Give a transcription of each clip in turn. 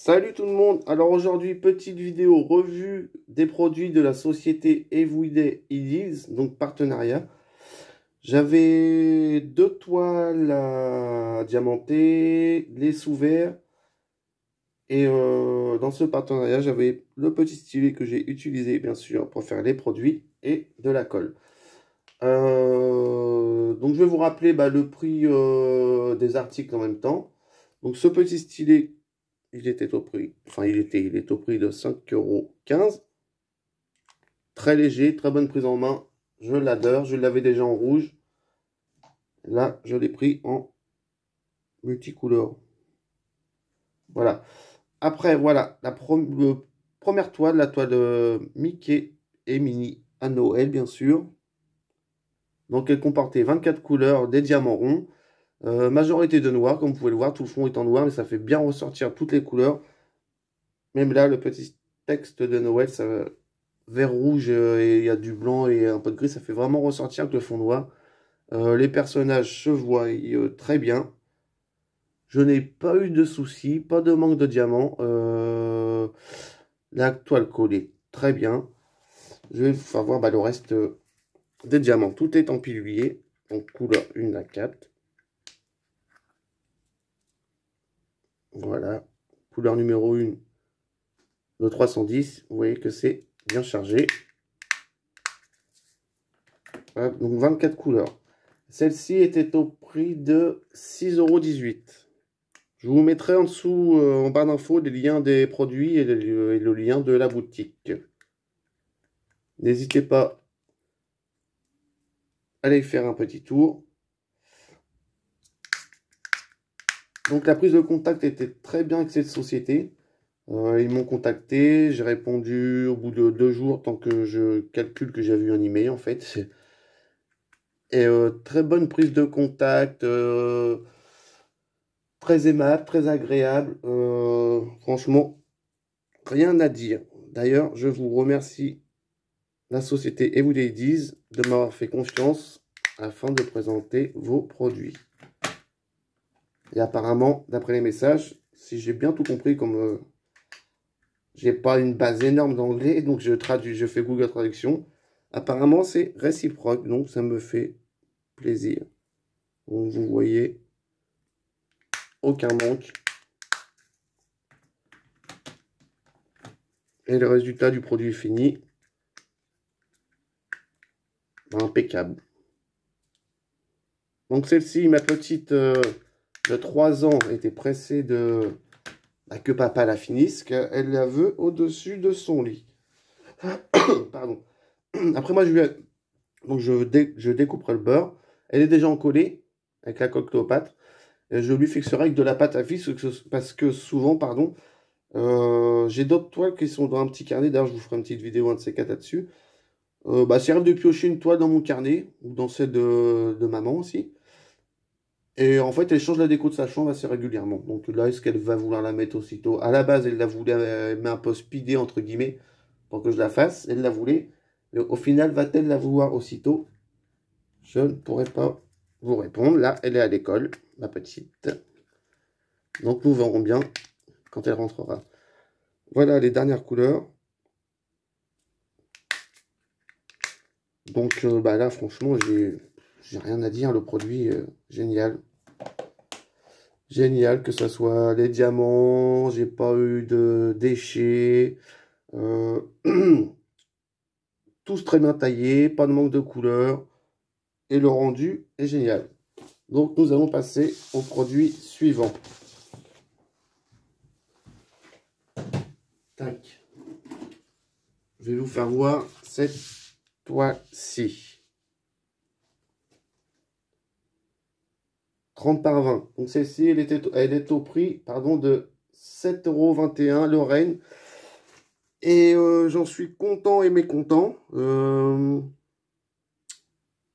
Salut tout le monde, alors aujourd'hui petite vidéo revue des produits de la société Everyday Ideas, donc partenariat. J'avais deux toiles à diamanter, les sous-verts et dans ce partenariat j'avais le petit stylet que j'ai utilisé bien sûr pour faire les produits et de la colle. Donc je vais vous rappeler le prix des articles en même temps. Donc ce petit stylet, il était au prix, il est au prix de 5,15 €. Très léger, très bonne prise en main. Je l'adore. Je l'avais déjà en rouge. Là, je l'ai pris en multicouleur. Voilà. Après, voilà, première toile, la toile de Mickey et Minnie à Noël, bien sûr. Donc, elle comportait 24 couleurs, des diamants ronds. Majorité de noir, comme vous pouvez le voir. Tout le fond est en noir, mais ça fait bien ressortir toutes les couleurs. Même là, le petit texte de Noël, ça, vert rouge et il y a du blanc et un peu de gris, ça fait vraiment ressortir avec le fond noir. Les personnages se voient très bien. Je n'ai pas eu de soucis, pas de manque de diamants. La toile collée très bien. Je vais faire voir le reste des diamants. Tout est empilé, donc couleur 1 à 4. Voilà, couleur numéro 1 de 310. Vous voyez que c'est bien chargé. Voilà, donc 24 couleurs. Celle-ci était au prix de 6,18 €. Je vous mettrai en dessous, en barre d'infos, les liens des produits et le lien de la boutique. N'hésitez pas à aller faire un petit tour. Donc la prise de contact était très bien avec cette société. Ils m'ont contacté, j'ai répondu au bout de 2 jours, tant que je calcule que j'avais eu un email en fait. Et très bonne prise de contact, très aimable, très agréable. Franchement, rien à dire. D'ailleurs, je vous remercie, la société Everyday Ideas, de m'avoir fait confiance afin de présenter vos produits. Et apparemment, d'après les messages, si j'ai bien tout compris, comme j'ai pas une base énorme d'anglais, donc je traduis, je fais Google Traduction. Apparemment, c'est réciproque, donc ça me fait plaisir. Donc, vous voyez, aucun manque. Et le résultat du produit fini, impeccable. Donc celle-ci, ma petite de 3 ans, était pressée de que papa la finisse, qu'elle la veut au-dessus de son lit. Pardon. Après moi, donc je découperai le beurre. Elle est déjà encollée avec la coque Cléopâtre. Et je lui fixerai avec de la pâte à fixe parce que souvent, pardon, j'ai d'autres toiles qui sont dans un petit carnet. D'ailleurs, je vous ferai une petite vidéo, un de ces quatre là-dessus. S'il arrive de piocher une toile dans mon carnet, ou dans celle de maman aussi. Et en fait, elle change la déco de sa chambre assez régulièrement. Donc là, est-ce qu'elle va vouloir la mettre aussitôt? À la base, elle la voulait, elle m'a un peu speedé, entre guillemets, pour que je la fasse. Elle la voulait. Mais au final, va-t-elle la vouloir aussitôt? Je ne pourrais pas vous répondre. Là, elle est à l'école, ma petite. Donc nous verrons bien quand elle rentrera. Voilà les dernières couleurs. Donc là, franchement, j'ai rien à dire. Le produit, génial. Génial, que ce soit les diamants, j'ai pas eu de déchets. Tous très bien taillés, pas de manque de couleur. Et le rendu est génial. Donc nous allons passer au produit suivant. Tac. Je vais vous faire voir cette toile-ci. 30 par 20. Donc celle-ci, elle est au prix, pardon, de 7,21 € Lorraine. Et j'en suis content et mécontent. On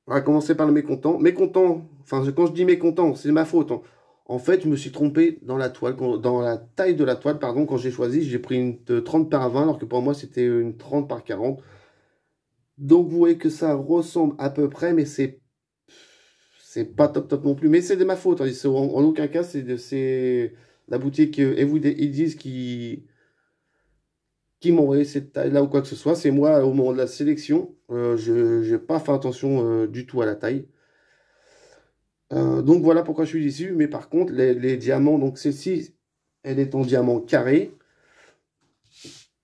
va commencer par le mécontent. Mécontent, enfin quand je dis mécontent, c'est ma faute. En fait, je me suis trompé dans la toile, dans la taille de la toile, pardon, quand j'ai choisi. J'ai pris une 30 par 20, alors que pour moi, c'était une 30 par 40. Donc, vous voyez que ça ressemble à peu près, mais c'est pas top non plus. Mais c'est de ma faute. En aucun cas, la boutique Everyday, ils disent qui m'ont envoyé cette taille-là ou quoi que ce soit. C'est moi, au moment de la sélection, je n'ai pas fait attention du tout à la taille. Donc voilà pourquoi je suis déçu. Mais par contre, les diamants, donc celle-ci, elle est en diamant carré.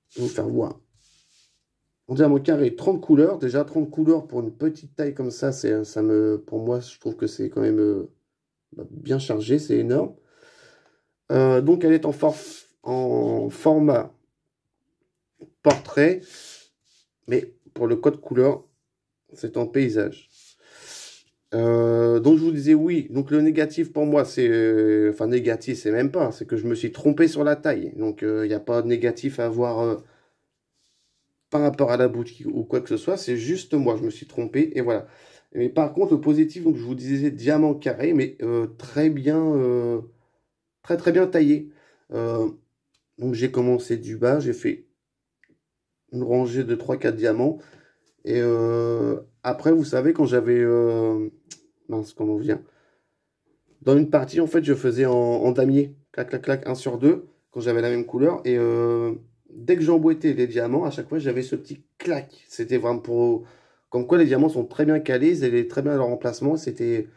Je vais vous faire voir. En diamant carré, 30 couleurs. Déjà, 30 couleurs pour une petite taille comme ça, pour moi, je trouve que c'est quand même bien chargé. C'est énorme. Donc, elle est en format portrait. Mais pour le code couleur, c'est en paysage. Donc je vous disais oui, donc le négatif pour moi c'est, enfin négatif c'est même pas, c'est que je me suis trompé sur la taille, donc il n'y a pas de négatif à avoir par rapport à la boutique ou quoi que ce soit, c'est juste moi, je me suis trompé et voilà. Mais par contre le positif, donc je vous disais diamant carré, mais très bien, très bien taillé. Donc j'ai commencé du bas, j'ai fait une rangée de 3-4 diamants et après vous savez quand j'avais, mince comment on vient. Dans une partie, en fait, je faisais en damier. Clac, clac, clac, 1 sur 2, quand j'avais la même couleur. Et dès que j'emboîtais les diamants, à chaque fois, j'avais ce petit clac. C'était vraiment pour... Comme quoi, les diamants sont très bien calés, ils allaient très bien à leur emplacement. C'était...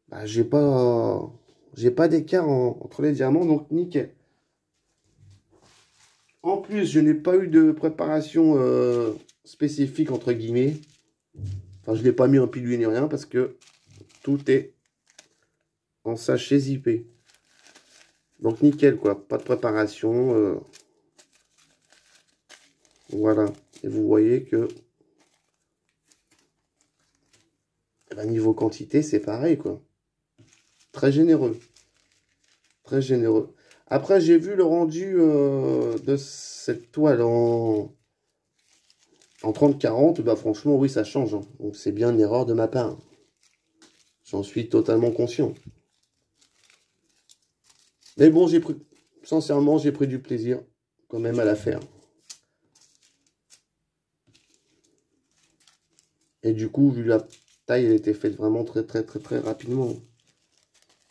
Bah, j'ai pas d'écart entre les diamants, donc nickel. En plus, je n'ai pas eu de préparation spécifique, entre guillemets. Enfin, je n'ai pas mis un pilier ni rien, parce que tout est en sachet zippé. Donc nickel quoi, pas de préparation. Voilà. Et vous voyez que niveau quantité, c'est pareil quoi. Très généreux. Très généreux. Après, j'ai vu le rendu de cette toile en 30-40. Bah franchement, oui, ça change. Hein. Donc c'est bien une erreur de ma part. J'en suis totalement conscient. Mais bon, sincèrement, j'ai pris du plaisir quand même à la faire. Et du coup, vu la taille, elle était faite vraiment très rapidement.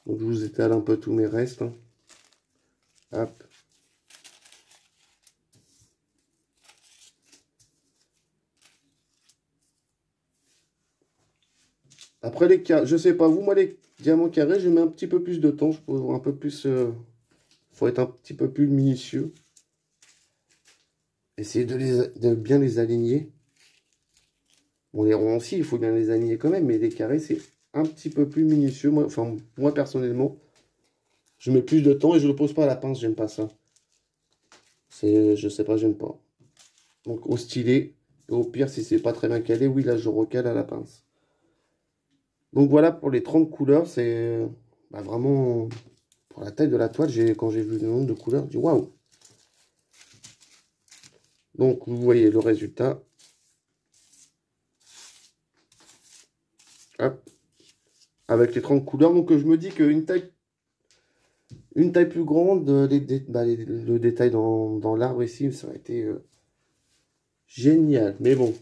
Donc je vous étale un peu tous mes restes. Hein. Hop. Après les carrés, je sais pas vous, moi les diamants carrés, je mets un petit peu plus de temps. Je peux un peu plus. Faut être un petit peu plus minutieux. Essayer de bien les aligner. Bon, les ronds aussi, il faut bien les aligner quand même, mais les carrés, c'est un petit peu plus minutieux. Moi, enfin, moi personnellement, je mets plus de temps et je ne le pose pas à la pince, j'aime pas ça. Je sais pas, j'aime pas. Donc au stylet, et au pire, si c'est pas très bien calé, oui, là, je recale à la pince. Donc voilà, pour les 30 couleurs, c'est vraiment, pour la taille de la toile, quand j'ai vu le nombre de couleurs, je dis waouh. Donc vous voyez le résultat. Hop. Avec les 30 couleurs, donc je me dis qu'une taille plus grande, le détail dans l'arbre ici, ça aurait été génial. Mais bon,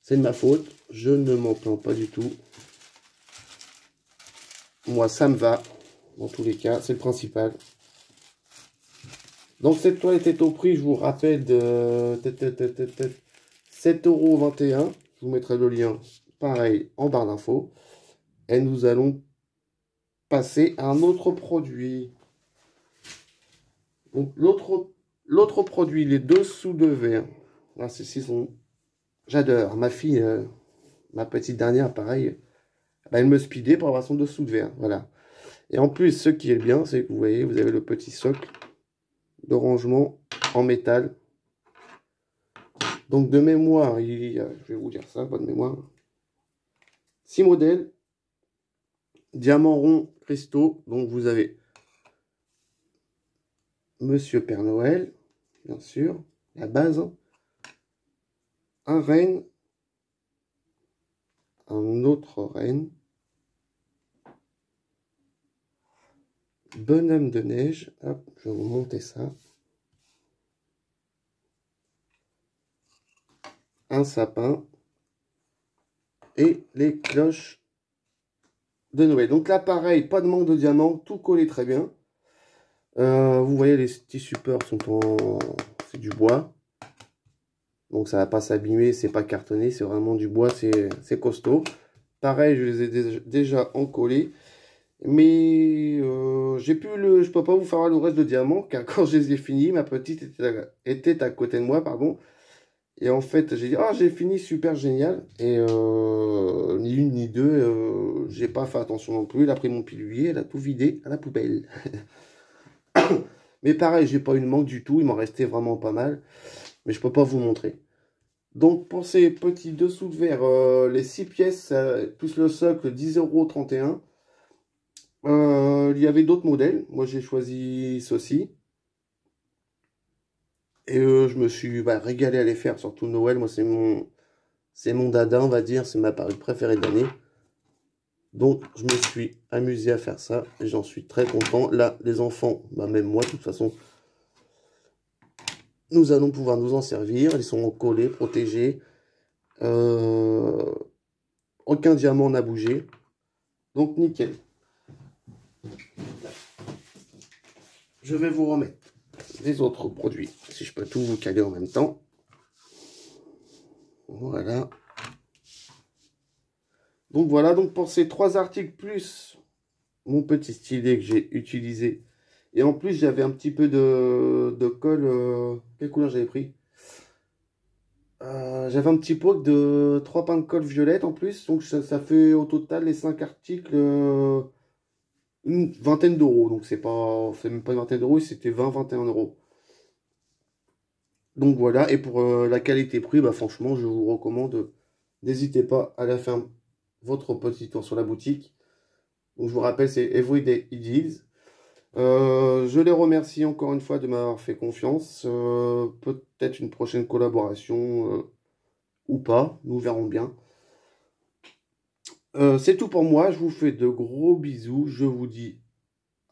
c'est de ma faute. Je ne m'en plains pas du tout. Moi, ça me va. Dans tous les cas, c'est le principal. Donc, cette toile était au prix, je vous rappelle, de 7,21 €. Je vous mettrai le lien, pareil, en barre d'infos. Et nous allons passer à un autre produit. Donc, l'autre produit, les dessous de verre. Là, ceux-ci sont... J'adore. Ma fille, ma petite dernière, pareil, elle me speedait pour avoir son dessous de verre. Voilà. Et en plus, ce qui est bien, c'est que vous voyez, vous avez le petit socle de rangement en métal. Donc, de mémoire, je vais vous dire ça, bonne mémoire. 6 modèles. Diamant rond, cristaux. Donc, vous avez Monsieur Père Noël, bien sûr, la base. Un renne, un autre renne, bonhomme de neige, hop, je vais vous monter ça, un sapin et les cloches de Noël. Donc là pareil, pas de manque de diamants, tout collé très bien. Vous voyez, les petits supports sont en... c'est du bois. Donc ça va pas s'abîmer, c'est pas cartonné, c'est vraiment du bois, c'est costaud. Pareil, je les ai déjà encollés. Mais je peux pas vous faire le reste de diamants, car quand je les ai finis, ma petite était à côté de moi, pardon. Et en fait, j'ai dit, ah, j'ai fini, super génial. Et ni une ni deux, j'ai pas fait attention non plus. Elle a pris mon pilulier, elle a tout vidé à la poubelle. Mais pareil, j'ai pas eu de manque du tout, il m'en restait vraiment pas mal. Mais je peux pas vous montrer. Donc pour ces petits dessous de verre, les 6 pièces, plus le socle, 10,31 €. Il y avait d'autres modèles. Moi j'ai choisi ceci. Et je me suis régalé à les faire, surtout Noël. Moi c'est mon dada, on va dire. C'est ma période préférée de l'année. Donc je me suis amusé à faire ça. Et j'en suis très content. Là, les enfants, même moi de toute façon, nous allons pouvoir nous en servir. Ils sont collés, protégés. Aucun diamant n'a bougé. Donc nickel. Je vais vous remettre les autres produits, si je peux tout vous caler en même temps. Voilà. Donc voilà, donc pour ces 3 articles, plus mon petit stylet que j'ai utilisé. Et en plus, j'avais un petit peu de colle. Quelle couleur j'avais pris? J'avais un petit pot de 3 pains de colle violette en plus. Donc ça fait au total les 5 articles une vingtaine d'euros. Donc c'est même pas une vingtaine d'euros, c'était 20-21 €. Donc voilà, et pour la qualité-prix, franchement, je vous recommande, n'hésitez pas à aller faire votre petit tour sur la boutique. Donc je vous rappelle, c'est Everyday Deals. Je les remercie encore une fois de m'avoir fait confiance. Peut-être une prochaine collaboration ou pas, nous verrons bien. C'est tout pour moi, je vous fais de gros bisous, je vous dis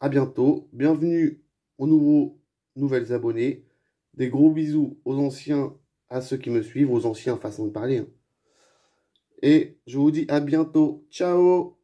à bientôt. Bienvenue aux nouvelles abonnés. Des gros bisous aux anciens, à ceux qui me suivent, aux anciens façon de parler, hein. Et je vous dis à bientôt. Ciao!